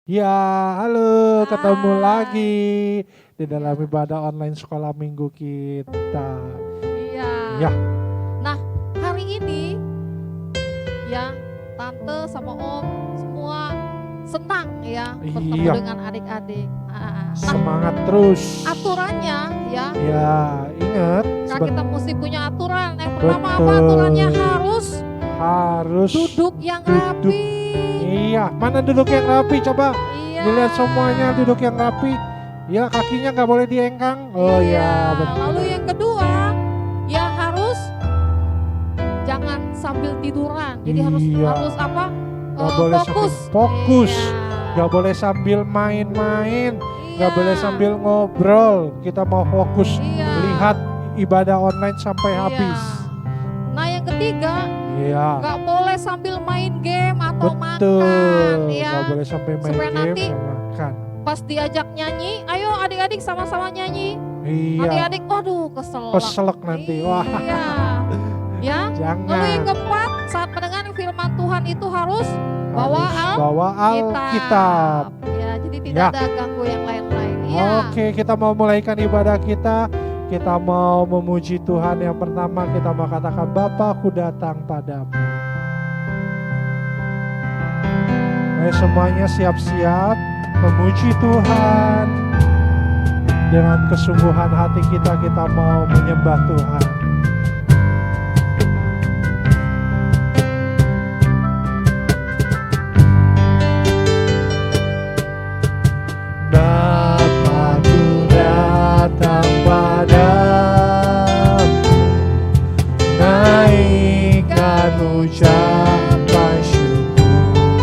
Ya, halo, ketemu lagi Hai. di dalam Iya. ibadah online sekolah minggu kita. Iya. Ya, Nah, hari ini ya tante sama om semua senang ya bertemu iya, dengan adik-adik. Nah, semangat terus. aturannya ya, Ya, ingat, Kak, kita mesti punya aturan. Yang pertama apa aturannya? betul, Harus harus duduk yang duduk. rapi. Iya, mana duduk yang rapi? Coba Iya. dilihat semuanya duduk yang rapi. Ya, kakinya nggak boleh diengkang. Oh Iya. ya, Lalu benar. yang kedua, ya harus jangan sambil tiduran. Jadi harus Iya, harus apa? nggak boleh sambil Fokus. fokus. Iya. Gak boleh sambil main-main, gak Iya. boleh sambil ngobrol. Kita mau fokus Iya. lihat ibadah online sampai Iya. habis. Nah, yang ketiga, Iya, nggak boleh sambil main game atau makan, betul. ya. Gak boleh sampai main Supaya game nanti dan makan. pas diajak nyanyi, ayo adik-adik sama-sama nyanyi. Iya, Adik-adik, waduh, keselak. keselak nanti. Wah, Iya. Ya. Lalu yang jangan. keempat, saat mendengar firman Tuhan itu harus bawa Harus bawa Alkitab. Ya, jadi tidak Ya. ada ganggu yang lain-lain. Ya. Oke, kita mau mulaikan ibadah kita. Kita mau memuji Tuhan. Yang pertama kita mau katakan, Bapa, aku datang padamu. Ayo semuanya siap-siap memuji Tuhan. Dengan kesungguhan hati kita mau menyembah Tuhan. Bapa, aku datang padamu, naikkan ucapan syukur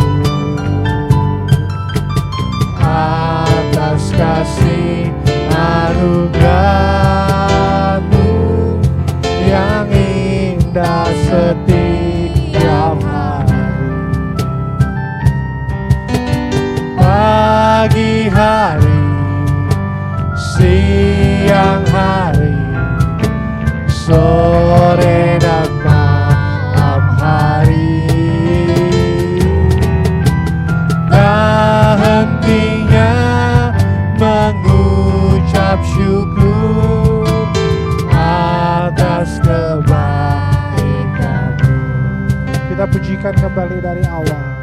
atas kasih anugerah-Mu yang indah setiap hari. Pagi hari, siang hari, sore dan malam hari, tak hentinya mengucap syukur atas kebaikan-Mu. Kita pujikan kembali dari awal.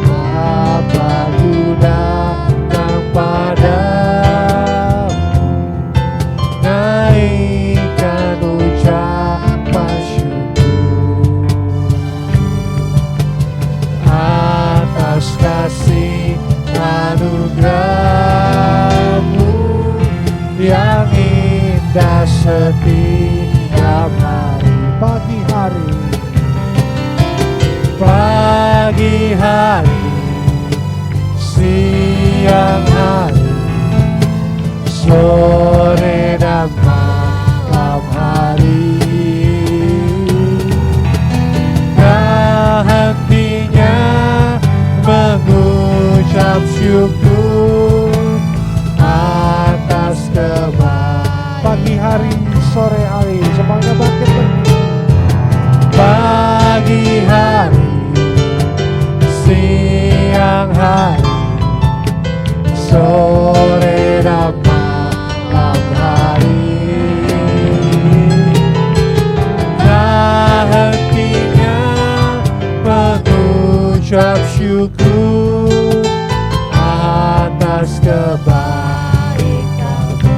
Bapa, ku datang padamu, naikkan ucapan syukur atas kasih anugerah-Mu yang indah setiap hari. Pagi hari, siang hari, sore dan malam hari, tak hentinya mengucap syukur atas kebaikan. Pagi hari, sore hari, semuanya bangkit lagi. Pagi hari, siang hari, sore dan malam hari, tak hentinya mengucap syukur atas kebaikan-Mu.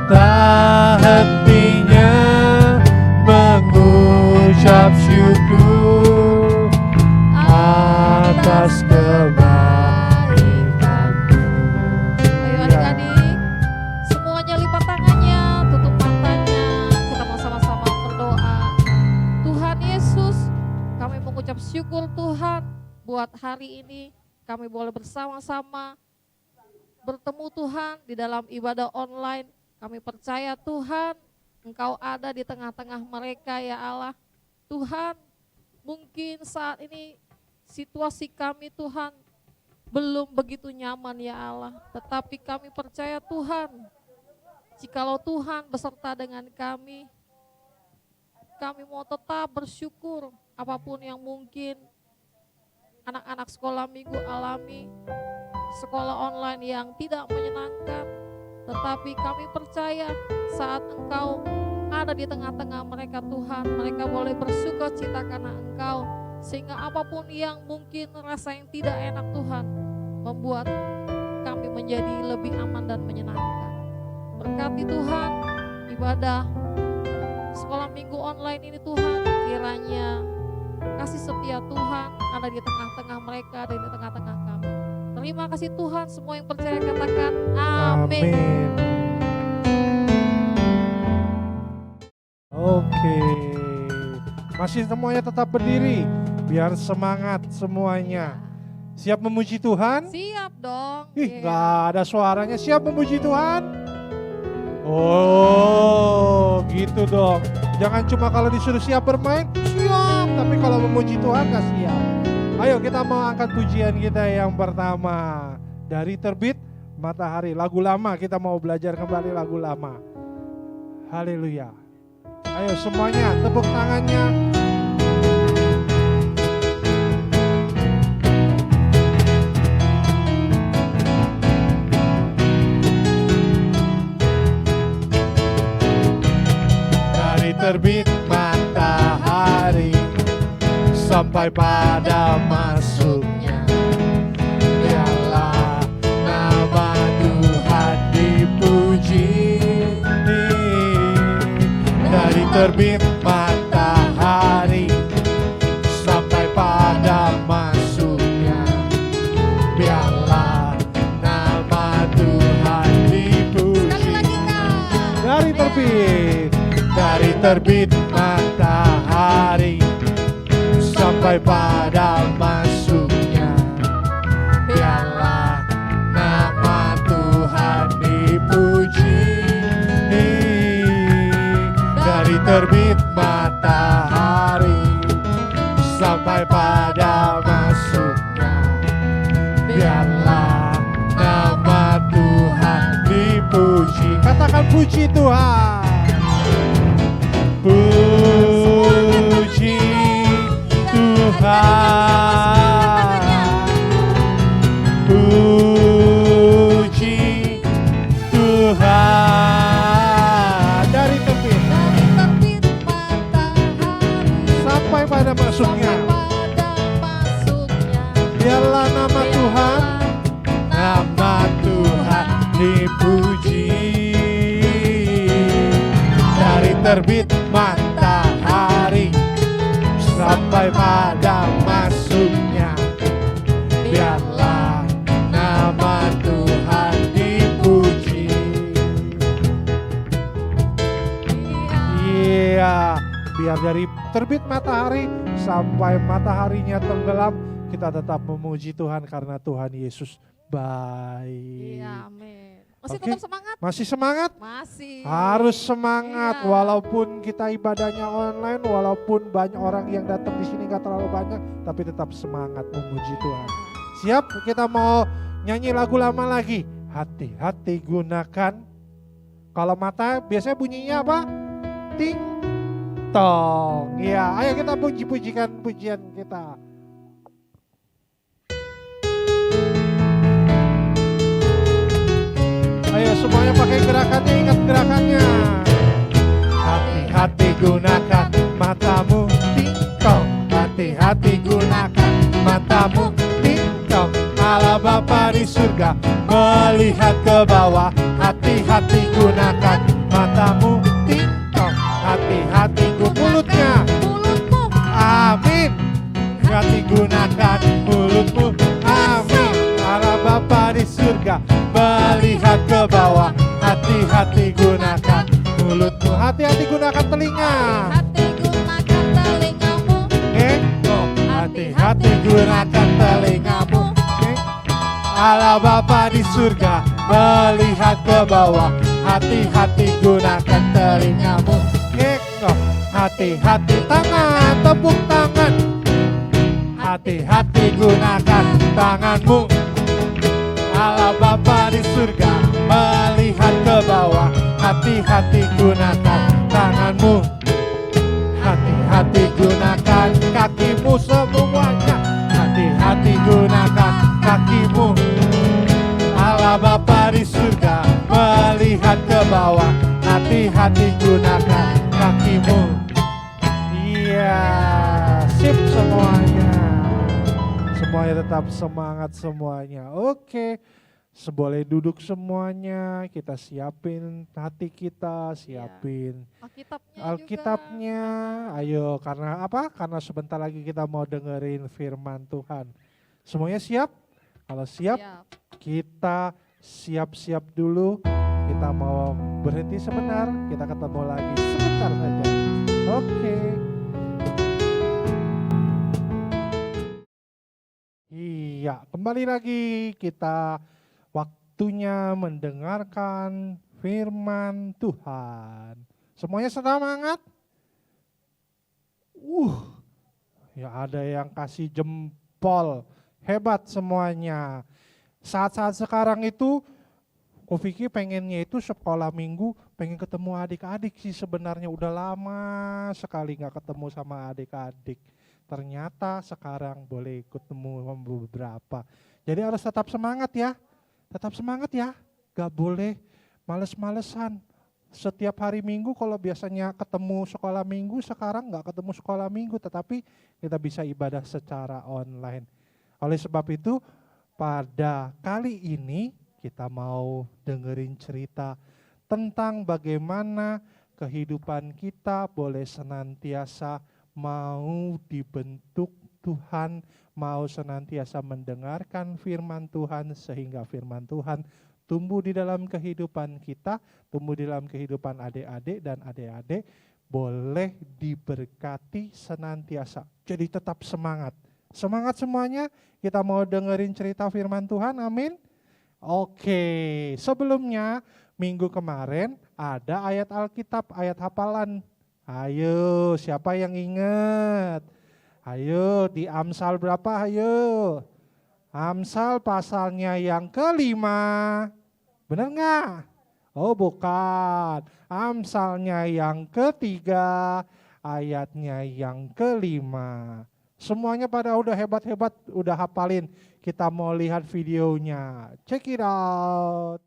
Tak hentinya mengucap syukur atas kebaikan-Mu. Ayo adik-adik, semuanya lipat tangannya, tutup matanya. Kita mau sama-sama berdoa. Tuhan Yesus, kami mengucap syukur Tuhan buat hari ini. Kami boleh bersama-sama bertemu Tuhan di dalam ibadah online. Kami percaya Tuhan, Engkau ada di tengah-tengah mereka ya Allah. Tuhan, mungkin saat ini situasi kami Tuhan belum begitu nyaman ya Allah. Tetapi kami percaya Tuhan, jikalau Tuhan beserta dengan kami kami mau tetap bersyukur apapun yang mungkin anak-anak sekolah minggu alami, sekolah online yang tidak menyenangkan. Tetapi kami percaya saat Engkau ada di tengah-tengah mereka Tuhan, mereka boleh bersuka cita karena Engkau. Sehingga apapun yang mungkin rasa yang tidak enak Tuhan, membuat kami menjadi lebih aman dan menyenangkan. Berkati Tuhan ibadah sekolah minggu online ini Tuhan, kiranya kasih setia Tuhan ada di tengah-tengah mereka, ada di tengah-tengah kami. Terima kasih Tuhan, semua yang percaya katakan amin. Oke, masih semuanya tetap berdiri biar semangat semuanya. Siap memuji Tuhan? Siap dong. Ih, gak ada suaranya. Siap memuji Tuhan? Oh, gitu dong. Jangan cuma kalau disuruh siap bermain, siap. Tapi kalau memuji Tuhan gak siap. Ayo kita mau angkat pujian kita yang pertama. Dari Terbit Matahari. Lagu lama, kita mau belajar kembali lagu lama. Haleluya. Ayo semuanya tepuk tangannya. Terbit matahari sampai pada masuknya, biarlah nama Tuhan dipuji. Dari terbit matahari sampai pada masuknya, biarlah nama Tuhan dipuji. Dari terbit matahari sampai pada masuknya, biarlah nama Tuhan dipuji. Dari terbit matahari sampai pada masuknya, biarlah nama Tuhan dipuji. Katakan puji Tuhan. Puji Tuhan, puji Tuhan. Dari terbit matahari sampai pada masuknya, biarlah nama Tuhan dipuji. Dari terbit matahari sampai pada masuknya, biarlah nama Tuhan dipuji. Iya, biar dari terbit matahari sampai mataharinya tenggelam, kita tetap memuji Tuhan karena Tuhan Yesus baik. Iya, amin. Masih Oke. tetap semangat? Masih semangat? Masih. Harus semangat, Iya. walaupun kita ibadahnya online, walaupun banyak orang yang datang di sini gak terlalu banyak, tapi tetap semangat memuji Tuhan. Siap? Kita mau nyanyi lagu lama lagi. Hati-hati gunakan. Kalau mata biasanya bunyinya apa? Ting tong. Ya, ayo kita puji-pujikan pujian kita. Ayo semuanya pakai gerakannya, ingat gerakannya. Hati-hati gunakan matamu, ting-tong. Hati-hati gunakan matamu, ting-tong. Allah Bapa di surga melihat ke bawah. Hati-hati gunakan matamu, ting-tong. Hati-hati mulutnya, Mulutmu. amin. Hati gunakan mulutmu, amin. Allah Bapa di surga melihat ke bawah. Hati-hati gunakan mulutmu. Hati-hati gunakan telinga. Hati gunakan telingamu. Hati-hati gunakan telingamu. Allah Bapa di surga melihat ke bawah. Hati-hati gunakan telingamu. Hati-hati tangan, tepuk tangan. Hati-hati gunakan tanganmu. Allah Bapa di surga melihat ke bawah. Hati-hati gunakan tanganmu. Hati-hati gunakan kakimu semuanya. Hati-hati gunakan kakimu. Allah Bapa di surga melihat ke bawah. Hati-hati gunakan kakimu. Iya, sip semuanya. Semuanya tetap semangat semuanya. Oke. Boleh duduk semuanya, kita siapin hati kita, siapin Alkitabnya. Ayo, karena apa? Karena sebentar lagi kita mau dengerin firman Tuhan. Semuanya siap? Kalau siap, kita siap-siap dulu. Kita mau berhenti sebentar, kita ketemu lagi sebentar saja. Oke. Iya, kembali lagi kita waktunya mendengarkan firman Tuhan. Semuanya semangat? Ya ada yang kasih jempol. Hebat semuanya. Saat-saat sekarang itu, Ko Vicky pengennya itu sekolah minggu, pengen ketemu adik-adik sih sebenarnya. Udah lama sekali gak ketemu sama adik-adik. Ternyata sekarang boleh ketemu sama beberapa. Jadi harus tetap semangat ya. Tetap semangat ya, gak boleh males-malesan. Setiap hari minggu kalau biasanya ketemu sekolah minggu, sekarang gak ketemu sekolah minggu, tetapi kita bisa ibadah secara online. Oleh sebab itu, pada kali ini kita mau dengerin cerita tentang bagaimana kehidupan kita boleh senantiasa mau dibentuk Tuhan, mau senantiasa mendengarkan firman Tuhan sehingga firman Tuhan tumbuh di dalam kehidupan kita, tumbuh di dalam kehidupan adik-adik dan adik-adik boleh diberkati senantiasa. Jadi tetap semangat. Semangat semuanya, kita mau dengerin cerita firman Tuhan, amin. Oke, sebelumnya minggu kemarin ada ayat Alkitab, ayat hafalan. Ayo, siapa yang ingat? Ayo, di Amsal berapa? Ayo. Amsal pasalnya yang kelima. Benar nggak? Oh bukan. Amsalnya yang ketiga, ayatnya yang kelima. Semuanya pada udah hebat-hebat, udah hafalin. Kita mau lihat videonya. Check it out.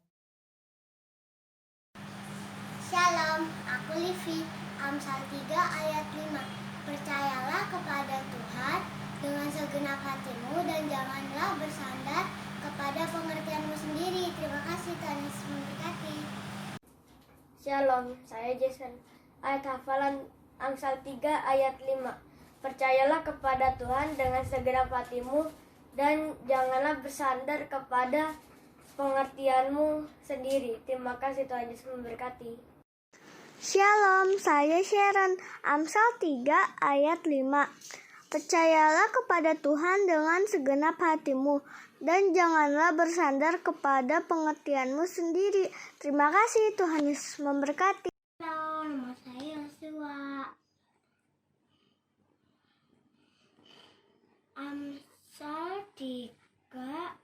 Shalom, aku Livi. Amsal 3 ayat 5. Percayalah kepada Tuhan dengan segenap hatimu dan janganlah bersandar kepada pengertianmu sendiri. Terima kasih, Tuhan Yesus memberkati. Shalom, saya Jason. Ayat hafalan Amsal 3 ayat 5. Percayalah kepada Tuhan dengan segenap hatimu dan janganlah bersandar kepada pengertianmu sendiri. Terima kasih, Tuhan Yesus memberkati. Shalom, saya Sharon. Amsal 3 ayat 5. Percayalah kepada Tuhan dengan segenap hatimu dan janganlah bersandar kepada pengertianmu sendiri. Terima kasih, Tuhan Yesus memberkati. Halo, nama saya Yosua. Amsal 3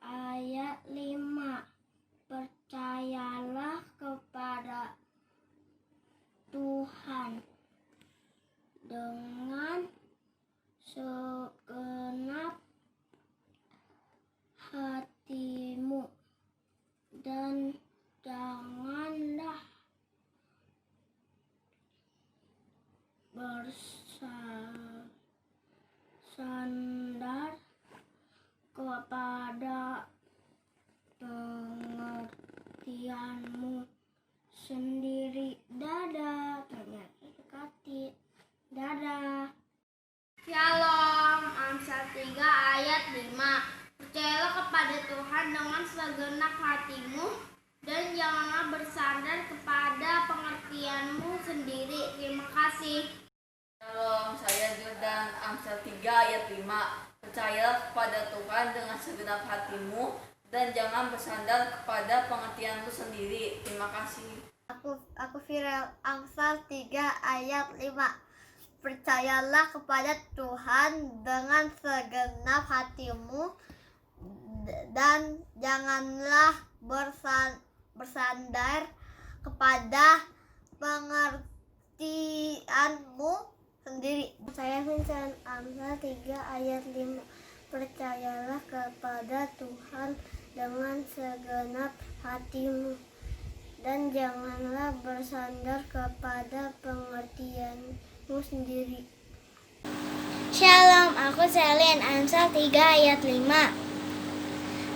ayat 5. Percayalah kepada Tuhan dengan segenap hatimu dan janganlah bersandar kepada pengertianmu sendiri. Dadah, ternyata dekati. Dadah. Shalom, Amsal 3 ayat 5. Percayalah kepada Tuhan dengan segenap hatimu dan janganlah bersandar kepada pengertianmu sendiri. Terima kasih. Shalom, saya Jordan. Amsal 3 ayat 5. Percayalah kepada Tuhan dengan segenap hatimu dan jangan bersandar kepada pengertianmu sendiri. Terima kasih. Aku Firel. Amsal 3 ayat 5. Percayalah kepada Tuhan dengan segenap hatimu dan janganlah bersandar kepada pengertianmu sendiri. Saya Vincent, Amsal 3 ayat 5. Percayalah kepada Tuhan dengan segenap hatimu dan janganlah bersandar kepada pengertianmu sendiri. Shalom, aku Selin, Amsal 3 ayat 5.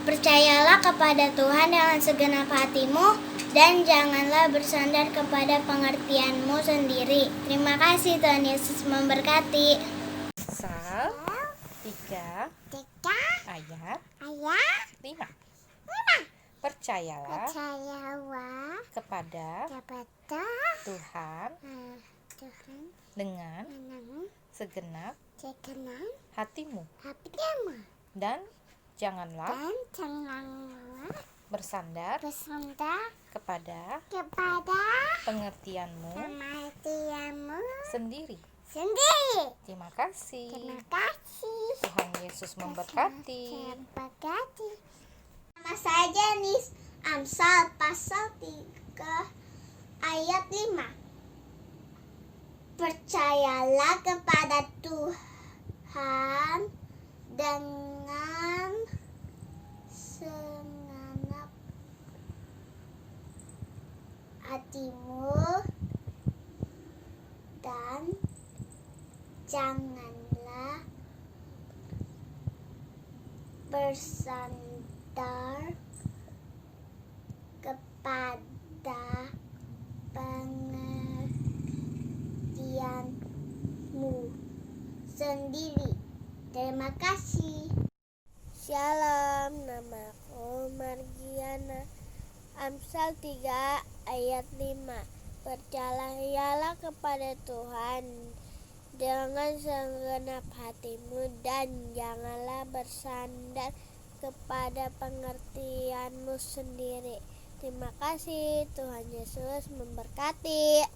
Percayalah kepada Tuhan dengan segenap hatimu dan janganlah bersandar kepada pengertianmu sendiri. Terima kasih, Tuhan Yesus memberkati. Amsal 3 ayat 5. Percayalah kepada Tuhan dengan segenap hatimu dan janganlah bersandar kepada pengertianmu sendiri. Terima kasih. Tuhan Yesus memberkati. Nama saya Jenis, Amsal pasal 3 ayat 5. Percayalah kepada Tuhan dengan segenap hatimu dan janganlah bersandar kepada pengertianmu sendiri. Terima kasih. Shalom, namaku Margiana. Amsal 3 ayat 5. Percayalah kepada Tuhan dengan segenap hatimu dan janganlah bersandar kepada pengertianmu sendiri. Terima kasih, Tuhan Yesus memberkati.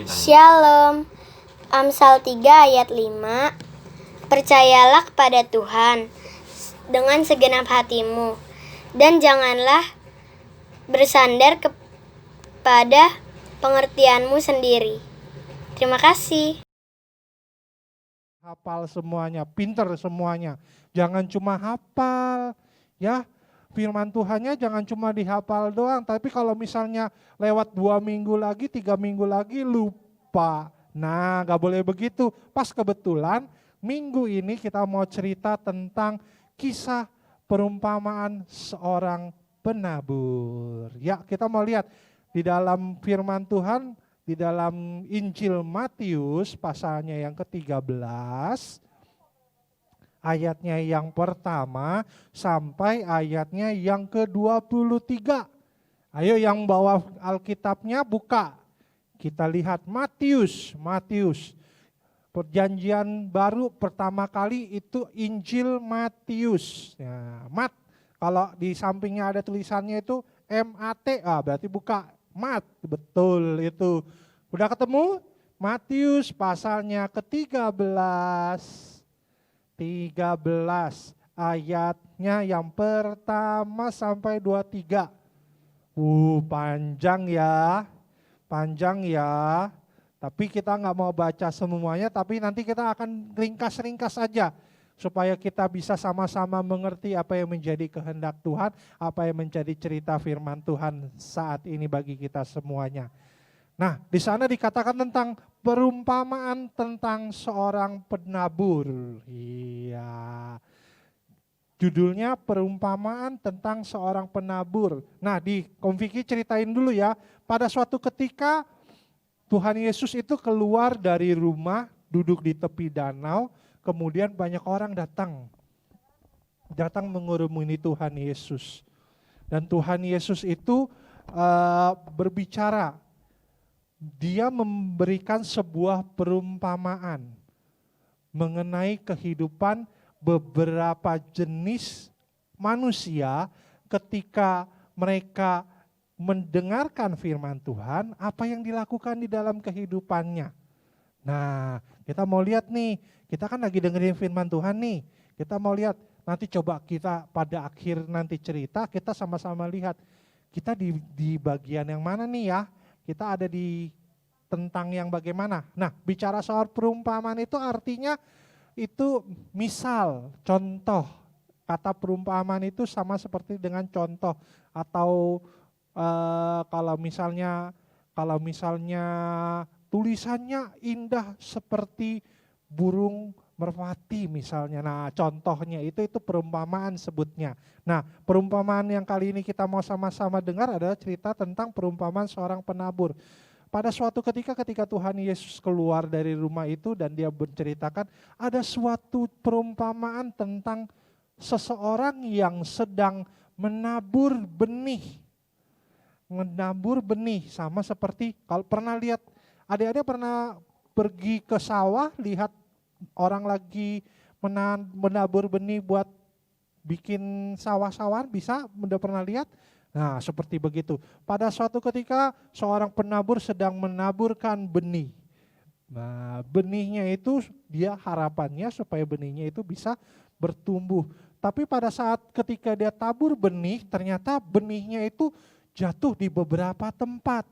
Shalom, Amsal 3 ayat 5. Percayalah kepada Tuhan dengan segenap hatimu dan janganlah bersandar kepada pengertianmu sendiri. Terima kasih. Hafal semuanya, pinter semuanya. Jangan cuma hafal, ya. Firman Tuhannya jangan cuma dihafal doang, tapi kalau misalnya lewat 2 minggu lagi, 3 minggu lagi lupa. Nah, gak boleh begitu. Pas kebetulan minggu ini kita mau cerita tentang kisah perumpamaan seorang penabur. Ya, kita mau lihat di dalam firman Tuhan, di dalam Injil Matius pasalnya yang ke-13, ayatnya yang pertama sampai ayatnya yang ke-23. Ayo yang bawa Alkitabnya buka. Kita lihat Matius. Perjanjian baru pertama kali itu Injil Matius. Ya, kalau di sampingnya ada tulisannya itu MAT, berarti buka Mat, betul itu. Udah ketemu? Matius pasalnya ke-13. 13 ayatnya yang pertama sampai 23. Panjang ya. Tapi kita nggak mau baca semuanya, tapi nanti kita akan ringkas-ringkas saja. Supaya kita bisa sama-sama mengerti apa yang menjadi kehendak Tuhan, apa yang menjadi cerita firman Tuhan saat ini bagi kita semuanya. Nah, di sana dikatakan tentang perumpamaan tentang seorang penabur. Iya. Judulnya perumpamaan tentang seorang penabur. Nah, di Konfiki ceritain dulu ya. Pada suatu ketika Tuhan Yesus itu keluar dari rumah, duduk di tepi danau, kemudian banyak orang datang mengurumuni Tuhan Yesus. Dan Tuhan Yesus itu berbicara. Dia memberikan sebuah perumpamaan mengenai kehidupan beberapa jenis manusia ketika mereka mendengarkan firman Tuhan, apa yang dilakukan di dalam kehidupannya. Nah, kita mau lihat nih, kita kan lagi dengerin firman Tuhan nih, kita mau lihat, nanti coba kita pada akhir nanti cerita, kita sama-sama lihat, kita di bagian yang mana nih ya. Kita ada di tentang yang bagaimana. Nah, bicara soal perumpamaan itu artinya itu misal, contoh. Kata perumpamaan itu sama seperti dengan contoh atau kalau misalnya tulisannya indah seperti burung merpati misalnya. Nah, contohnya itu perumpamaan sebutnya. Nah, perumpamaan yang kali ini kita mau sama-sama dengar adalah cerita tentang perumpamaan seorang penabur. Pada suatu ketika Tuhan Yesus keluar dari rumah itu dan dia menceritakan ada suatu perumpamaan tentang seseorang yang sedang menabur benih. Menabur benih sama seperti kalau pernah lihat, adik-adik pernah pergi ke sawah lihat orang lagi menabur benih buat bikin sawah-sawahan, udah pernah lihat? Nah, seperti begitu. Pada suatu ketika seorang penabur sedang menaburkan benih. Nah, benihnya itu dia harapannya supaya benihnya itu bisa bertumbuh. Tapi pada saat ketika dia tabur benih, ternyata benihnya itu jatuh di beberapa tempat.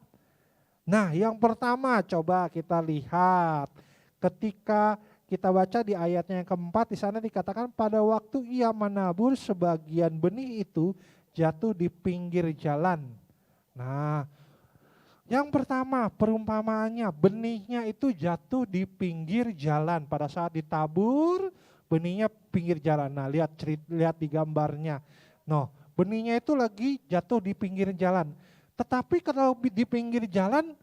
Nah, yang pertama coba kita lihat ketika kita baca di ayatnya yang keempat, di sana dikatakan pada waktu ia menabur sebagian benih itu jatuh di pinggir jalan. Nah, yang pertama perumpamaannya benihnya itu jatuh di pinggir jalan. Pada saat ditabur benihnya pinggir jalan. Nah, lihat di gambarnya. No, benihnya itu lagi jatuh di pinggir jalan. Tetapi kalau di pinggir jalan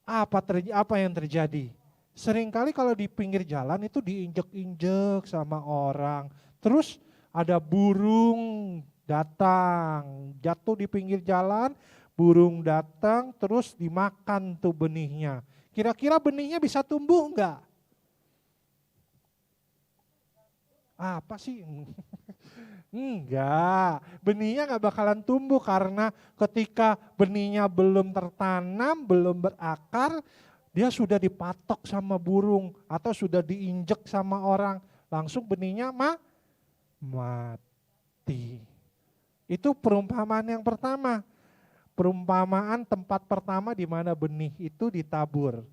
apa yang terjadi? Seringkali kalau di pinggir jalan itu diinjek-injek sama orang. Terus ada burung datang, jatuh di pinggir jalan, burung datang terus dimakan tuh benihnya. Kira-kira benihnya bisa tumbuh enggak? Apa sih? Enggak, benihnya enggak bakalan tumbuh karena ketika benihnya belum tertanam, belum berakar, dia sudah dipatok sama burung atau sudah diinjek sama orang, langsung benihnya mati. Itu perumpamaan yang pertama. Perumpamaan tempat pertama di mana benih itu ditabur.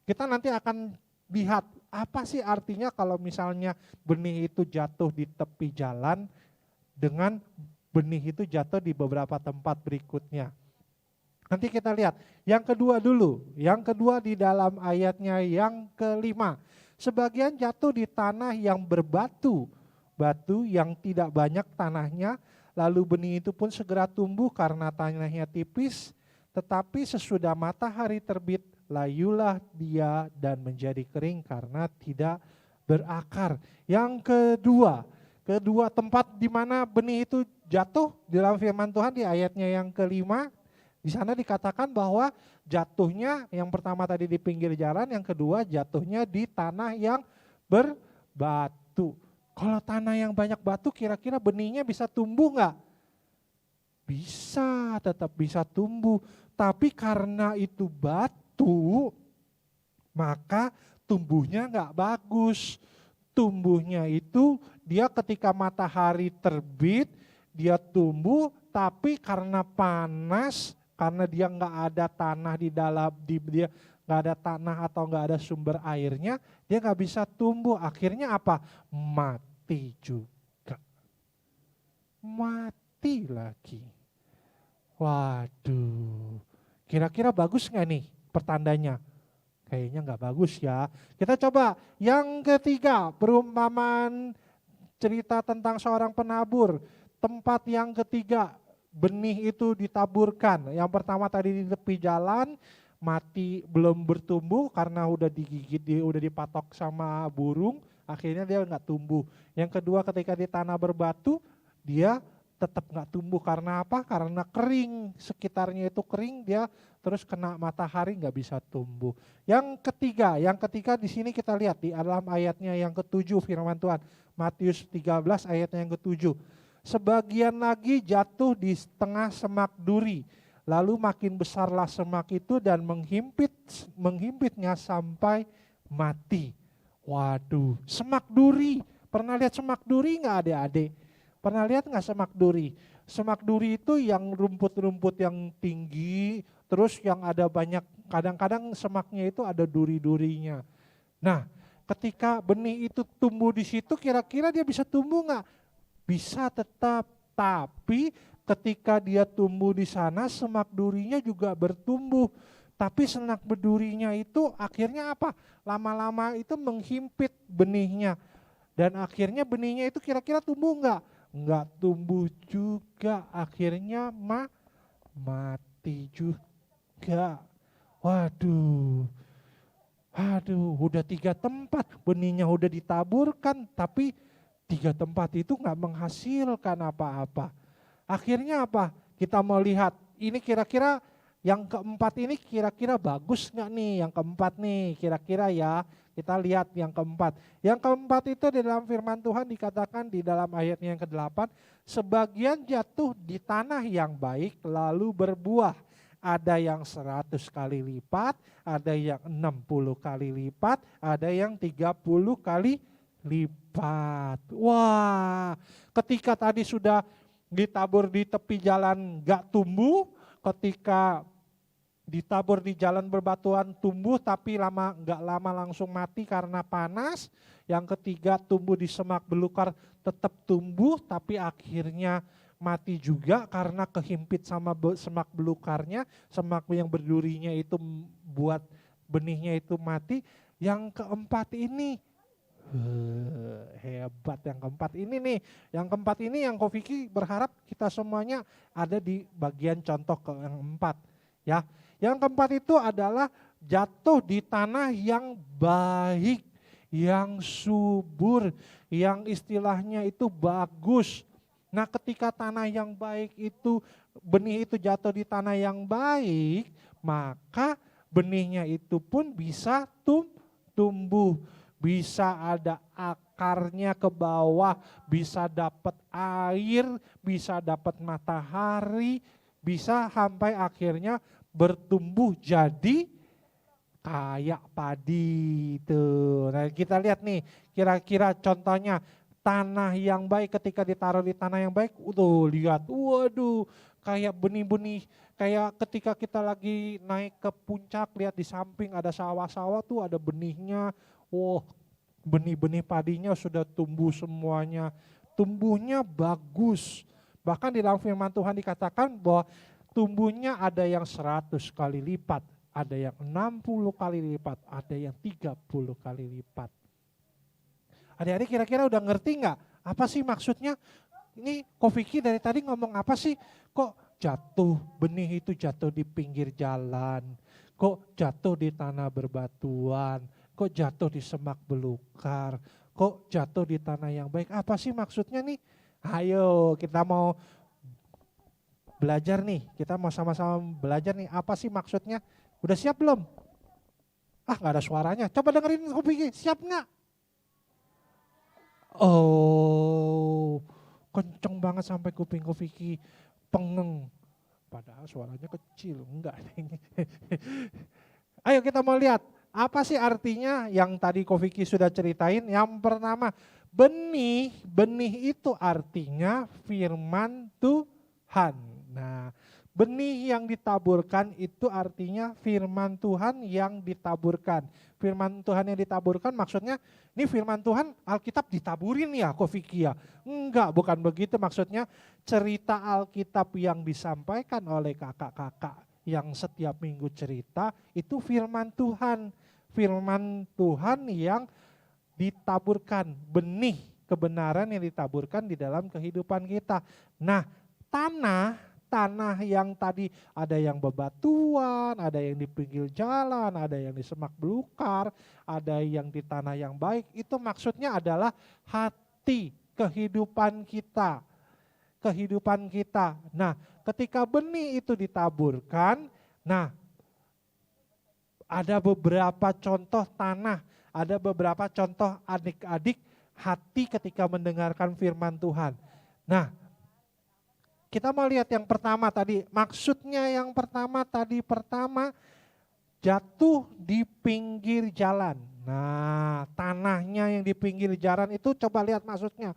Kita nanti akan lihat apa sih artinya kalau misalnya benih itu jatuh di tepi jalan dengan benih itu jatuh di beberapa tempat berikutnya. Nanti kita lihat. Yang kedua dulu. Yang kedua di dalam ayatnya yang kelima. Sebagian jatuh di tanah yang berbatu. Batu yang tidak banyak tanahnya. Lalu benih itu pun segera tumbuh karena tanahnya tipis. Tetapi sesudah matahari terbit, layulah dia dan menjadi kering karena tidak berakar. Yang kedua tempat di mana benih itu jatuh dalam firman Tuhan di ayatnya yang kelima. Di sana dikatakan bahwa jatuhnya yang pertama tadi di pinggir jalan, yang kedua jatuhnya di tanah yang berbatu. Kalau tanah yang banyak batu kira-kira benihnya bisa tumbuh enggak? Bisa, tetap bisa tumbuh. Tapi karena itu batu, maka tumbuhnya enggak bagus. Tumbuhnya itu dia ketika matahari terbit, dia tumbuh, tapi karena panas, karena dia enggak ada tanah di dalam, dia nggak ada tanah atau nggak ada sumber airnya, dia nggak bisa tumbuh. Akhirnya apa? Mati juga. Mati lagi. Waduh, kira-kira bagus nggak nih pertandanya? Kayaknya nggak bagus ya. Kita coba yang ketiga, perumpamaan cerita tentang seorang penabur. Tempat yang ketiga, benih itu ditaburkan. Yang pertama tadi di tepi jalan, mati belum bertumbuh karena udah digigit, udah dipatok sama burung, akhirnya dia nggak tumbuh. Yang kedua ketika di tanah berbatu, dia tetap nggak tumbuh karena apa? Karena kering, sekitarnya itu kering, dia terus kena matahari nggak bisa tumbuh. Yang ketiga di sini kita lihat di dalam ayatnya yang ketujuh firman Tuhan, Matius 13 ayatnya yang ketujuh. Sebagian lagi jatuh di tengah semak duri. Lalu makin besarlah semak itu dan menghimpitnya sampai mati. Waduh, semak duri. Pernah lihat semak duri nggak adik-adik? Pernah lihat nggak semak duri? Semak duri itu yang rumput-rumput yang tinggi, terus yang ada banyak Kadang-kadang semaknya itu ada duri-durinya. Nah, ketika benih itu tumbuh di situ, kira-kira dia bisa tumbuh nggak? Bisa tetap, tapi ketika dia tumbuh di sana, semak durinya juga bertumbuh. Tapi semak berdurinya itu akhirnya apa? Lama-lama itu menghimpit benihnya. Dan akhirnya benihnya itu kira-kira tumbuh nggak? Nggak tumbuh juga. Akhirnya mati juga. Waduh. Aduh, udah 3 tempat benihnya udah ditaburkan, tapi 3 tempat itu nggak menghasilkan apa-apa. Akhirnya apa? Kita mau lihat, ini kira-kira yang keempat ini kira-kira bagus nggak nih? Yang keempat nih kira-kira ya, kita lihat yang keempat. Yang keempat itu di dalam firman Tuhan dikatakan di dalam ayatnya yang ke-8, sebagian jatuh di tanah yang baik lalu berbuah. Ada yang 100 kali lipat, ada yang 60 kali lipat, ada yang 30 kali lipat. Wah, ketika tadi sudah ditabur di tepi jalan gak tumbuh, ketika ditabur di jalan berbatuan tumbuh tapi gak lama langsung mati karena panas. Yang ketiga tumbuh di semak belukar tetap tumbuh tapi akhirnya mati juga karena kehimpit sama semak belukarnya, semak yang berdurinya itu buat benihnya itu mati. Yang keempat ini hebat, yang keempat ini nih. Yang keempat ini yang Ko Vicky berharap kita semuanya ada di bagian contoh ke yang empat ya. Yang keempat itu adalah jatuh di tanah yang baik, yang subur, yang istilahnya itu bagus. Nah, ketika tanah yang baik itu, benih itu jatuh di tanah yang baik, maka benihnya itu pun bisa tumbuh, bisa ada akarnya ke bawah, bisa dapat air, bisa dapat matahari, bisa sampai akhirnya bertumbuh jadi kayak padi tuh. Nah, kita lihat nih, kira-kira contohnya tanah yang baik ketika ditaruh di tanah yang baik, lihat, waduh, kayak benih-benih, kayak ketika kita lagi naik ke puncak, lihat di samping ada sawah-sawah tuh ada benihnya, benih-benih padinya sudah tumbuh semuanya, tumbuhnya bagus. Bahkan di dalam firman Tuhan dikatakan bahwa tumbuhnya ada yang 100 kali lipat, ada yang 60 kali lipat, ada yang 30 kali lipat. Adik-adik kira-kira udah ngerti nggak? Apa sih maksudnya? Ini Ko Vicky dari tadi ngomong apa sih? Kok jatuh, benih itu jatuh di pinggir jalan? Kok jatuh di tanah berbatuan? Kok jatuh di semak belukar? Kok jatuh di tanah yang baik? Apa sih maksudnya nih? Ayo kita mau belajar nih, kita mau sama-sama belajar nih, apa sih maksudnya? Udah siap belum? Gak ada suaranya, coba dengerin Ko Vicky, siap nggak? Oh, kenceng banget sampai kuping Ko Vicky pengeng. Padahal suaranya kecil, enggak. Ayo kita mau lihat, apa sih artinya yang tadi Ko Vicky sudah ceritain. Yang pertama, benih itu artinya firman Tuhan. Nah, benih yang ditaburkan itu artinya firman Tuhan yang ditaburkan. Firman Tuhan yang ditaburkan maksudnya ini firman Tuhan Alkitab ditaburin ya Ko Vicky ya. Enggak, bukan begitu maksudnya. Cerita Alkitab yang disampaikan oleh kakak-kakak yang setiap minggu cerita itu firman Tuhan. Firman Tuhan yang ditaburkan, benih kebenaran yang ditaburkan di dalam kehidupan kita. Nah, tanah yang tadi ada yang bebatuan, ada yang di pinggir jalan, ada yang di semak belukar, ada yang di tanah yang baik. Itu maksudnya adalah hati, kehidupan kita. Kehidupan kita. Nah, ketika benih itu ditaburkan, nah ada beberapa contoh tanah, ada beberapa contoh adik-adik hati ketika mendengarkan firman Tuhan. Nah, kita mau lihat yang pertama tadi, maksudnya yang pertama jatuh di pinggir jalan. Nah, tanahnya yang di pinggir jalan itu coba lihat maksudnya.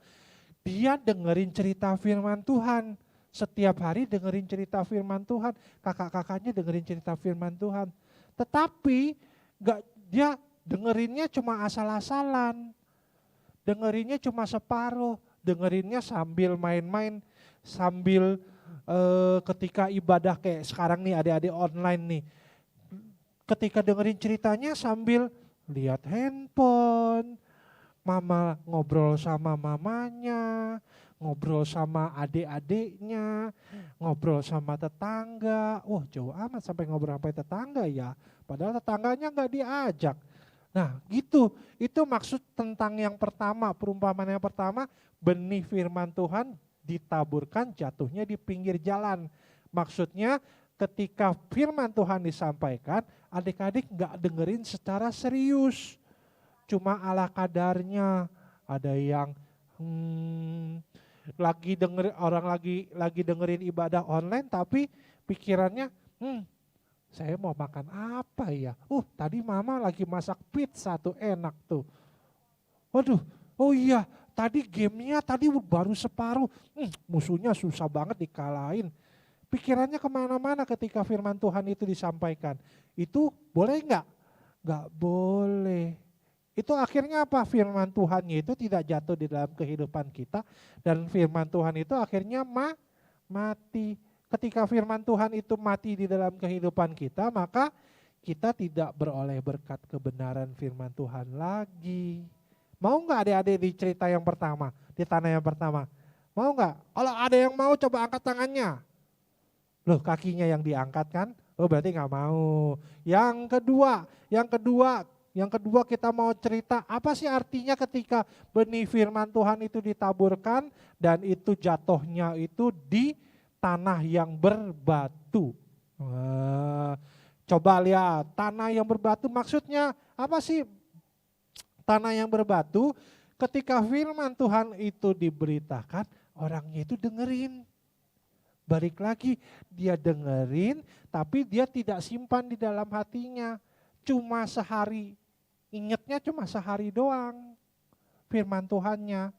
Dia dengerin cerita firman Tuhan. Setiap hari dengerin cerita firman Tuhan. Kakak-kakaknya dengerin cerita firman Tuhan. Tetapi dia dengerinnya cuma asal-asalan. Dengerinnya cuma separuh, dengerinnya sambil main-main, sambil ketika ibadah kayak sekarang nih adik-adik online nih. Ketika dengerin ceritanya sambil lihat handphone, mama ngobrol sama mamanya, ngobrol sama adik-adiknya, ngobrol sama tetangga. Wah jauh amat sampai ngobrol sampai tetangga ya, padahal tetangganya nggak diajak. Nah gitu, itu maksud tentang yang pertama, perumpamaan yang pertama, benih firman Tuhan ditaburkan jatuhnya di pinggir jalan. Maksudnya ketika firman Tuhan disampaikan, adik-adik nggak dengerin secara serius. Cuma ala kadarnya, ada yang orang lagi dengerin ibadah online tapi pikirannya, saya mau makan apa ya? Tadi mama lagi masak pizza tuh enak tuh. Waduh, oh iya tadi gamenya tadi baru separuh, musuhnya susah banget dikalahin. Pikirannya kemana-mana ketika firman Tuhan itu disampaikan. Itu boleh nggak? Nggak boleh. Itu akhirnya apa? Firman Tuhannya itu tidak jatuh di dalam kehidupan kita. Dan firman Tuhan itu akhirnya mati. Ketika firman Tuhan itu mati di dalam kehidupan kita, maka kita tidak beroleh berkat kebenaran firman Tuhan lagi. Mau nggak adik-adik di cerita yang pertama, di tanah yang pertama? Mau nggak? Kalau ada yang mau coba angkat tangannya. Loh kakinya yang diangkat kan? Oh berarti nggak mau. Yang kedua kita mau cerita apa sih artinya ketika benih firman Tuhan itu ditaburkan dan itu jatuhnya itu di tanah yang berbatu. Coba lihat tanah yang berbatu maksudnya apa sih? Tanah yang berbatu ketika firman Tuhan itu diberitakan orangnya itu dengerin. Balik lagi dia dengerin tapi dia tidak simpan di dalam hatinya. Cuma sehari, ingatnya cuma sehari doang firman Tuhannya.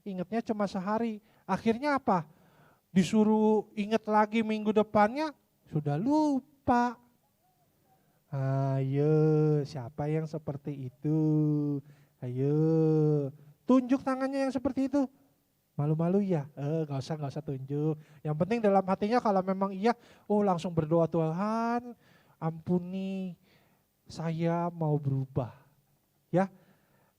Ingatnya cuma sehari. Akhirnya apa? Disuruh ingat lagi minggu depannya sudah lupa. Ayo siapa yang seperti itu? Ayo tunjuk tangannya yang seperti itu. Malu-malu ya? Gak usah tunjuk. Yang penting dalam hatinya kalau memang iya, langsung berdoa Tuhan, ampuni saya mau berubah. Ya,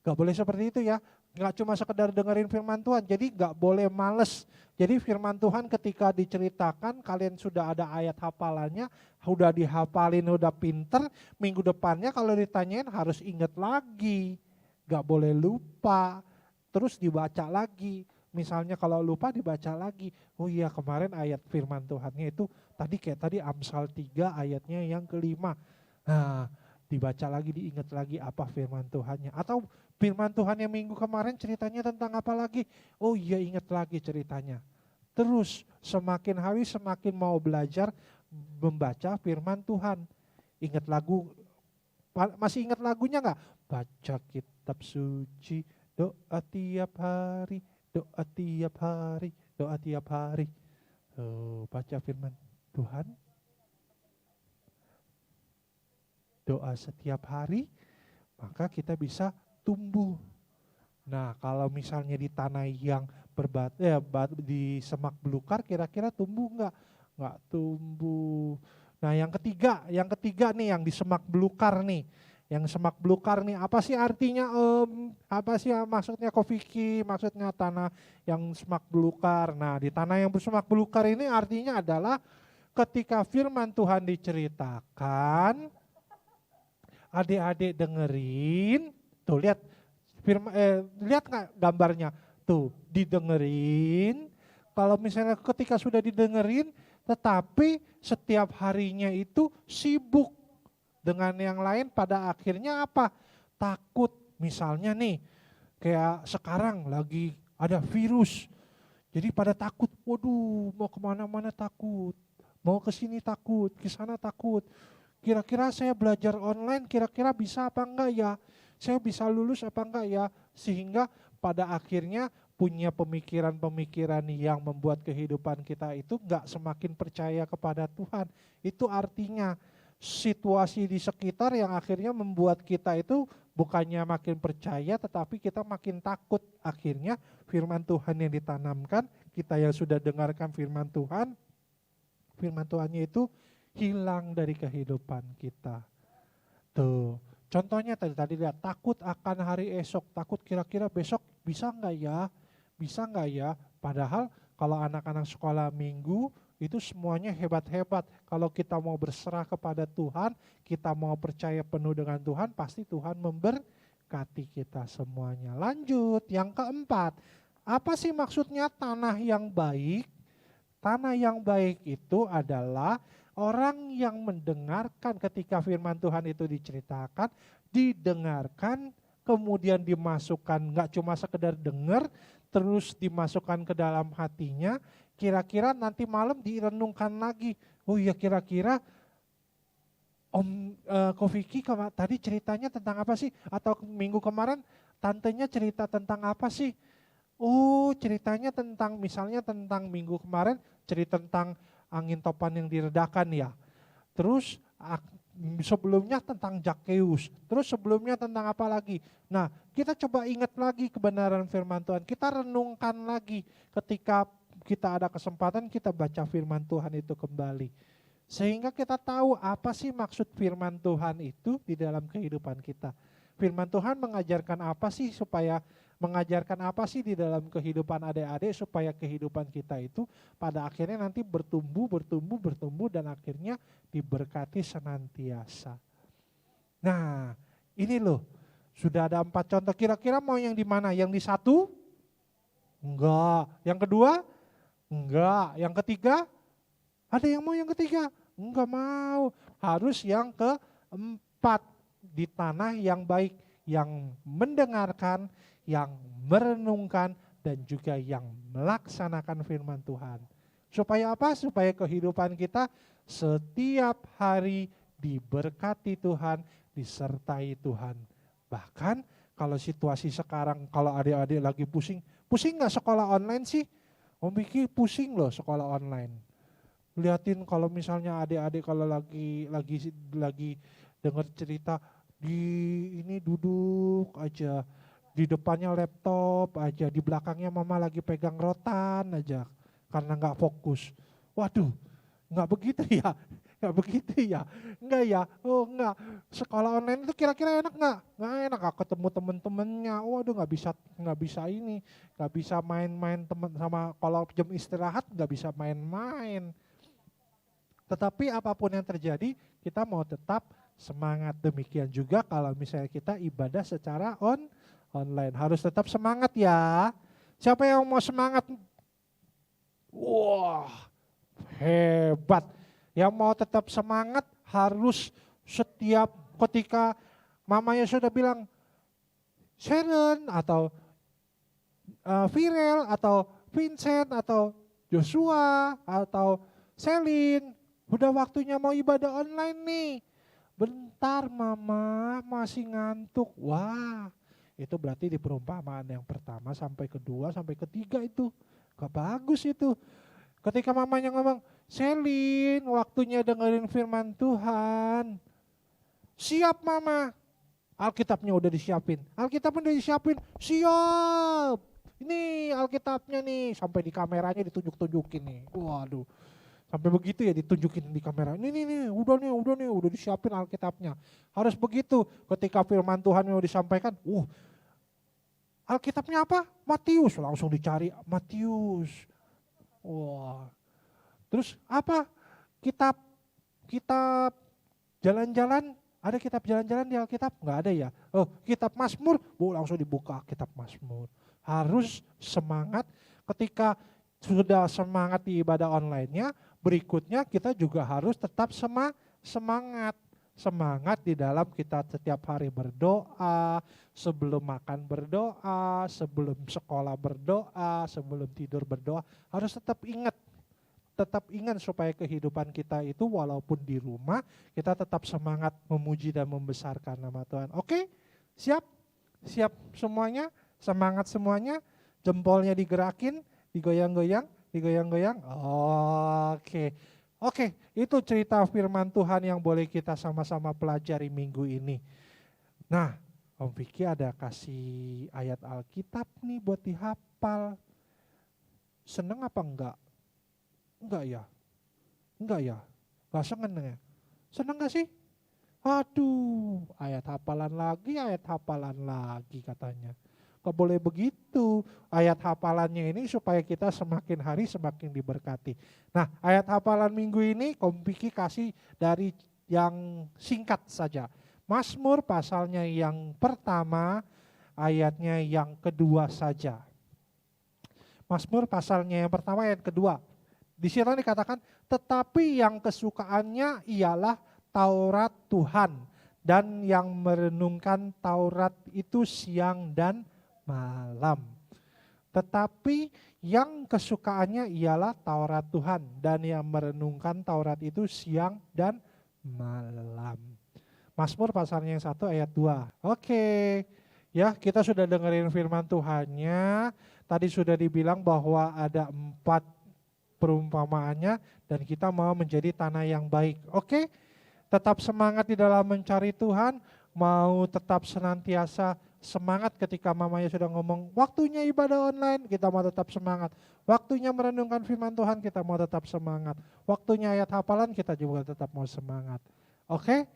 gak boleh seperti itu ya. Gak cuma sekedar dengerin firman Tuhan, jadi gak boleh males. Jadi firman Tuhan ketika diceritakan, kalian sudah ada ayat hafalannya, udah dihafalin, udah pinter, minggu depannya kalau ditanyain harus ingat lagi. Gak boleh lupa, terus dibaca lagi. Misalnya kalau lupa dibaca lagi, oh iya kemarin ayat firman Tuhannya itu tadi Amsal 3 ayatnya yang kelima. Nah dibaca lagi, diingat lagi apa firman Tuhannya. Atau firman Tuhan yang minggu kemarin ceritanya tentang apa lagi, oh iya ingat lagi ceritanya. Terus semakin hari semakin mau belajar membaca firman Tuhan. Ingat lagu, masih ingat lagunya gak? Baca kitab suci, doa tiap hari. Doa tiap hari, doa tiap hari. Baca firman Tuhan. Doa setiap hari, maka kita bisa tumbuh. Nah kalau misalnya di tanah yang di semak belukar kira-kira tumbuh enggak? Enggak tumbuh. Nah yang ketiga nih yang di semak belukar nih. Yang semak belukar nih, apa sih artinya apa sih maksudnya Ko Vicky, maksudnya tanah yang semak belukar. Nah di tanah yang bersemak belukar ini artinya adalah ketika firman Tuhan diceritakan, adik-adik dengerin, tuh lihat lihat nggak gambarnya, tuh didengerin. Kalau misalnya ketika sudah didengerin, tetapi setiap harinya itu sibuk dengan yang lain, pada akhirnya apa? Takut. Misalnya nih, kayak sekarang lagi ada virus. Jadi pada takut, waduh mau kemana-mana takut. Mau ke sini takut, ke sana takut. Kira-kira saya belajar online, kira-kira bisa apa enggak ya? Saya bisa lulus apa enggak ya? Sehingga pada akhirnya punya pemikiran-pemikiran yang membuat kehidupan kita itu enggak semakin percaya kepada Tuhan. Itu artinya situasi di sekitar yang akhirnya membuat kita itu bukannya makin percaya tetapi kita makin takut. Akhirnya firman Tuhan yang ditanamkan, kita yang sudah dengarkan firman Tuhannya itu hilang dari kehidupan kita. Tuh, contohnya tadi lihat, takut akan hari esok, takut kira-kira besok bisa nggak ya, padahal kalau anak-anak sekolah minggu itu semuanya hebat-hebat. Kalau kita mau berserah kepada Tuhan, kita mau percaya penuh dengan Tuhan, pasti Tuhan memberkati kita semuanya. Lanjut, yang keempat, apa sih maksudnya tanah yang baik? Tanah yang baik itu adalah orang yang mendengarkan ketika firman Tuhan itu diceritakan, didengarkan, kemudian dimasukkan, nggak cuma sekedar dengar, terus dimasukkan ke dalam hatinya, kira-kira nanti malam direnungkan lagi. Oh iya, kira-kira Ko Vicky tadi ceritanya tentang apa sih? Atau minggu kemarin tantenya cerita tentang apa sih? Oh, ceritanya tentang, misalnya tentang minggu kemarin cerita tentang angin topan yang diredakan ya. Terus sebelumnya tentang Zakheus, terus sebelumnya tentang apa lagi? Nah, kita coba ingat lagi kebenaran firman Tuhan, kita renungkan lagi ketika kita ada kesempatan kita baca firman Tuhan itu kembali. Sehingga kita tahu apa sih maksud firman Tuhan itu di dalam kehidupan kita. Firman Tuhan mengajarkan apa sih di dalam kehidupan adik-adik supaya kehidupan kita itu pada akhirnya nanti bertumbuh dan akhirnya diberkati senantiasa. Nah, ini loh, sudah ada 4 contoh. Kira-kira mau yang di mana? Yang di 1? Enggak. Yang kedua? Enggak. Yang ketiga? Ada yang mau yang ketiga? Enggak mau. Harus yang keempat, di tanah yang baik, yang mendengarkan, yang merenungkan, dan juga yang melaksanakan firman Tuhan. Supaya apa? Supaya kehidupan kita setiap hari diberkati Tuhan, disertai Tuhan. Bahkan kalau situasi sekarang, kalau adik-adik lagi pusing nggak sekolah online sih? Om Vicky pusing loh sekolah online. Liatin kalau misalnya adik-adik kalau lagi dengar cerita, ini duduk aja, di depannya laptop aja, di belakangnya mama lagi pegang rotan aja karena nggak fokus. Waduh, nggak begitu ya? Enggak ya? Oh enggak. Sekolah online itu kira-kira enak nggak? Nggak enak, gak ketemu temen-temennya. Waduh, nggak bisa main-main teman sama, kalau jam istirahat nggak bisa main-main. Tetapi apapun yang terjadi, kita mau tetap semangat. Demikian juga kalau misalnya kita ibadah secara online. Harus tetap semangat ya. Siapa yang mau semangat? Wah, hebat. Yang mau tetap semangat harus setiap ketika mamanya sudah bilang, Sharon atau Virel atau Vincent atau Joshua atau Selin, udah waktunya mau ibadah online nih. Bentar mama, masih ngantuk. Wah, itu berarti di perumpamaan yang pertama sampai kedua sampai ketiga itu gak bagus itu. Ketika mamanya ngomong, Selin waktunya dengerin firman Tuhan. Siap mama. Alkitabnya udah disiapin. Siap. Ini Alkitabnya nih, sampai di kameranya ditunjuk-tunjukin nih. Waduh. Sampai begitu ya ditunjukin di kamera. Nih, udah disiapin Alkitabnya. Harus begitu ketika firman Tuhan yang disampaikan. Alkitabnya apa? Matius, langsung dicari Matius. Wah. Terus apa? Kitab jalan-jalan, ada kitab jalan-jalan di Alkitab? Enggak ada ya. Oh, kitab Mazmur, langsung dibuka kitab Mazmur. Harus semangat ketika sudah semangat di ibadah online-nya, berikutnya kita juga harus tetap semangat. Semangat di dalam kita setiap hari berdoa, sebelum makan berdoa, sebelum sekolah berdoa, sebelum tidur berdoa. Harus tetap ingat supaya kehidupan kita itu walaupun di rumah, kita tetap semangat memuji dan membesarkan nama Tuhan. Oke? Siap? Siap semuanya? Semangat semuanya? Jempolnya digerakin, digoyang-goyang? Oke. Oke, itu cerita firman Tuhan yang boleh kita sama-sama pelajari minggu ini. Nah, Om Vicky ada kasih ayat Alkitab nih buat dihafal. Seneng apa enggak? Enggak ya? Enggak ya? Enggak seneng ya? Seneng gak sih? Aduh, ayat hafalan lagi katanya. Gak boleh begitu. Ayat hafalannya ini supaya kita semakin hari semakin diberkati. Nah, ayat hafalan minggu ini Om Vicky kasih dari yang singkat saja. Mazmur pasalnya yang pertama, ayatnya yang kedua saja. Mazmur pasalnya yang pertama, ayat kedua. Di situ dikatakan, tetapi yang kesukaannya ialah Taurat Tuhan, dan yang merenungkan Taurat itu siang dan malam. Tetapi yang kesukaannya ialah Taurat Tuhan, dan yang merenungkan Taurat itu siang dan malam. Mazmur pasalnya yang 1 ayat 2. Oke, ya kita sudah dengerin firman Tuhannya. Tadi sudah dibilang bahwa ada 4 perumpamaannya dan kita mau menjadi tanah yang baik. Oke, tetap semangat di dalam mencari Tuhan, mau tetap senantiasa semangat ketika mamanya sudah ngomong waktunya ibadah online, kita mau tetap semangat. Waktunya merenungkan firman Tuhan, kita mau tetap semangat. Waktunya ayat hafalan, kita juga tetap mau semangat. Oke?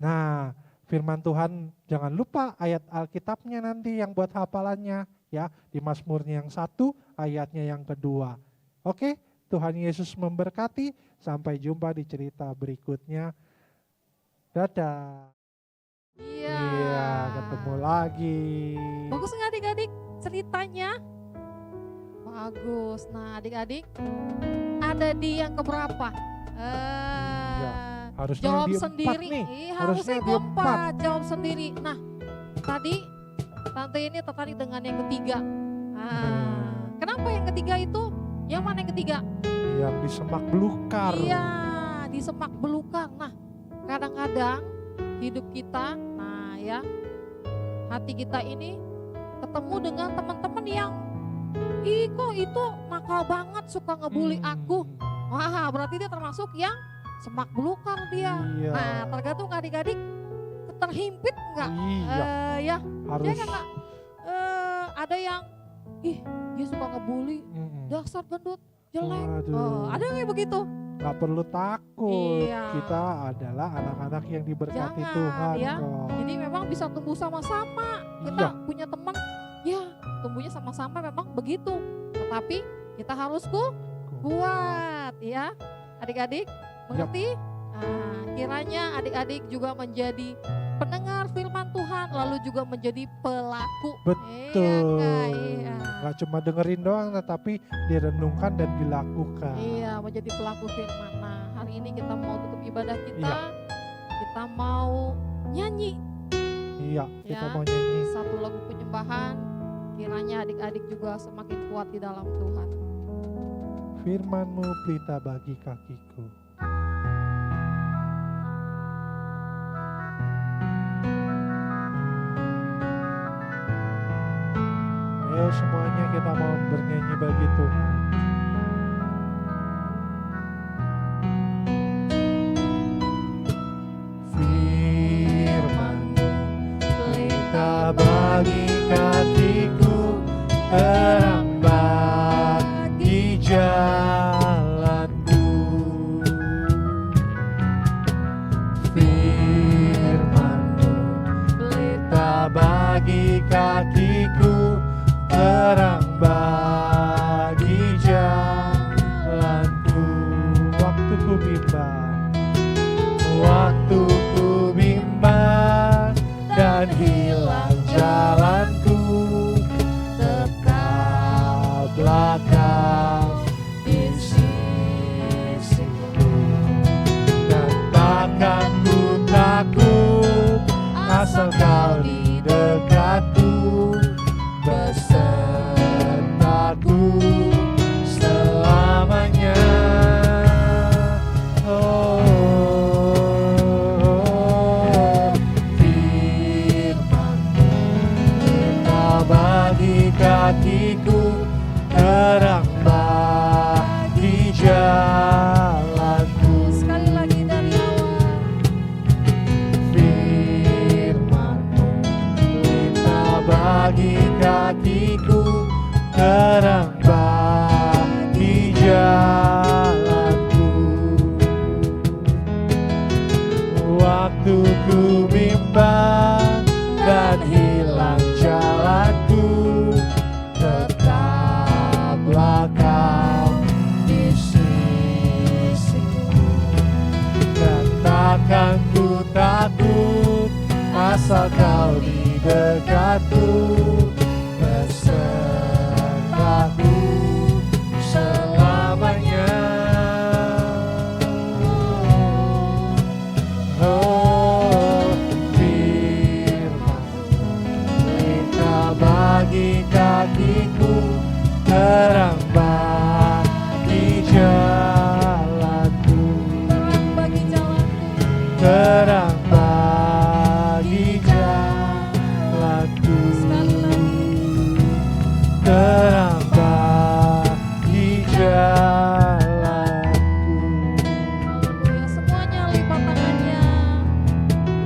Nah, firman Tuhan jangan lupa ayat Alkitabnya nanti yang buat hafalannya ya, di Mazmurnya yang 1, ayatnya yang kedua. Oke? Tuhan Yesus memberkati, sampai jumpa di cerita berikutnya. Dadah. Iya, ketemu lagi. Bagus nggak adik-adik ceritanya? Bagus. Nah adik-adik, ada di yang keberapa? Harusnya Jawab di 4 sendiri. nih. Iya, Harusnya harusnya di 4. jawab sendiri. Nah, tadi tante ini tertarik dengan yang ketiga. Kenapa yang ketiga itu? Yang mana yang ketiga? Yang di semak belukar. Iya, di semak belukar. Nah, kadang-kadang hidup kita, nah ya, hati kita ini ketemu dengan teman-teman yang ih kok itu nakal banget, suka ngebully aku. Wah, berarti dia termasuk yang semak belukar dia. Iya. Nah, tergantung adik-adik terhimpit enggak? Iya. Ya, Harus. ya enggak? Ada yang ih dia suka ngebully, dasar gendut, jelek. Waduh. Ada yang kayak begitu? Gak perlu takut, Iya. kita adalah anak-anak yang diberkati Jangan, Tuhan ya. kok. Jadi memang bisa tumbuh sama-sama. Kita Iya. punya teman, ya tumbuhnya sama-sama memang begitu. Tetapi kita harus kuat ya. Adik-adik mengerti? Nah, kiranya adik-adik juga menjadi pendengar firman Tuhan, lalu juga menjadi pelaku. Betul. Iya, Kak? Iya. Gak cuma dengerin doang, tetapi direnungkan dan dilakukan. Iya, menjadi pelaku firman. Nah, hari ini kita mau tutup ibadah kita. Iya. Kita mau nyanyi Iya, kita Ya. mau nyanyi. satu lagu penyembahan. Kiranya adik-adik juga semakin kuat di dalam Tuhan. Firman-Mu pelita bagi kakiku. Ayo semuanya kita mau bernyanyi bagi Tuhan. Firman-Mu pelita bagi kakiku, terang bagi jalanku. Firman-Mu pelita bagi kakiku, terang bagi jalanku. Waktu ku bimbang dan hilang jalanku, tetaplah Kau di sisiku, dan takkan ku takut asal Kau di dekatku, besertaku selamanya. Oh, terang bagi jalanku. Waktu ku bimbang dan hilang jalanku, tetaplah kau di sisiku. Dan takkan ku takut asal kau di dekatku, besertaku selamanya. Oh, firman pelita bagi kakiku, terang bagi jalanku, bagi jalanku, terang bagi jalanku, sekali lagi. terang bagi jalanku. Haleluya. Semuanya lipat tangannya,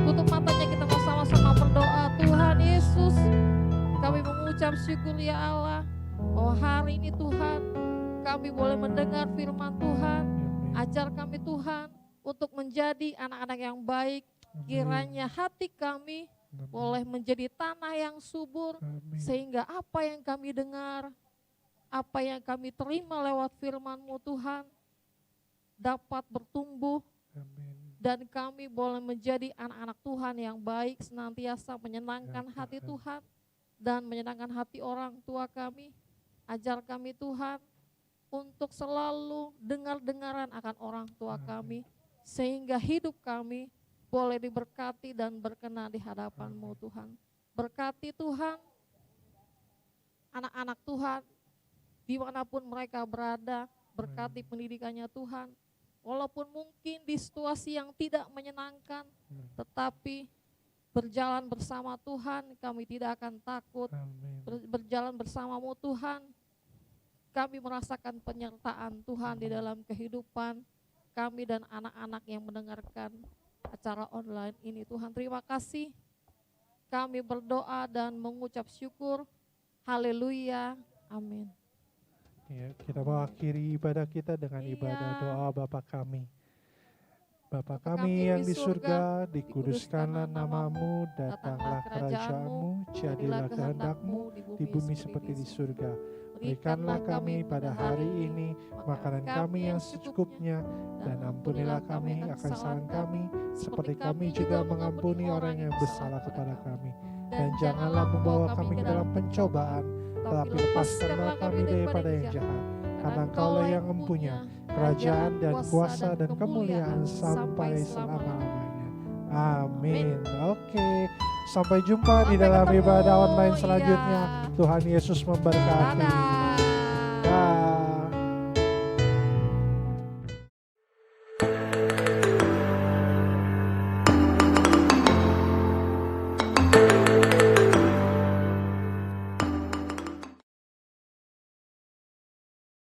tutup matanya, kita mau sama-sama berdoa. Tuhan Yesus, kami mengucap syukur ya Allah, bahwa hari ini Tuhan kami boleh mendengar firman Tuhan. Ajar kami Tuhan untuk menjadi anak-anak yang baik. Kiranya hati kami boleh menjadi tanah yang subur, sehingga apa yang kami dengar, apa yang kami terima lewat firman-Mu Tuhan, dapat bertumbuh, dan kami boleh menjadi anak-anak Tuhan yang baik, senantiasa menyenangkan hati Tuhan, dan menyenangkan hati orang tua kami. Ajar kami Tuhan untuk selalu dengar-dengaran akan orang tua kami, sehingga hidup kami boleh diberkati dan berkenan di hadapan-Mu Tuhan. Berkati Tuhan anak-anak Tuhan dimanapun mereka berada, berkati pendidikannya Tuhan. Walaupun mungkin di situasi yang tidak menyenangkan, tetapi berjalan bersama Tuhan kami tidak akan takut. Berjalan bersama-Mu Tuhan, kami merasakan penyertaan Tuhan di dalam kehidupan kami dan anak-anak yang mendengarkan acara online ini. Tuhan, terima kasih. Kami berdoa dan mengucap syukur. Haleluya. Amin. Ya, kita mau akhiri ibadah kita dengan ibadah doa Bapa kami. Bapa kami yang di surga, dikuduskanlah namamu, datanglah kerajaanmu, jadilah kehendak-mu di bumi seperti di surga. Berikanlah kami pada hari ini makanan kami yang secukupnya, dan ampunilah kami akan kesalahan kami, seperti kami juga mengampuni orang yang bersalah kepada kami. Dan janganlah membawa kami ke dalam pencobaan, tetapi lepaskanlah kami daripada yang jahat. Karena Engkaulah yang mempunyai kerajaan dan kuasa dan kemuliaan sampai selama-lamanya. Amin. Oke, sampai jumpa di dalam ibadah online selanjutnya. Tuhan Yesus memberkati. Dadah.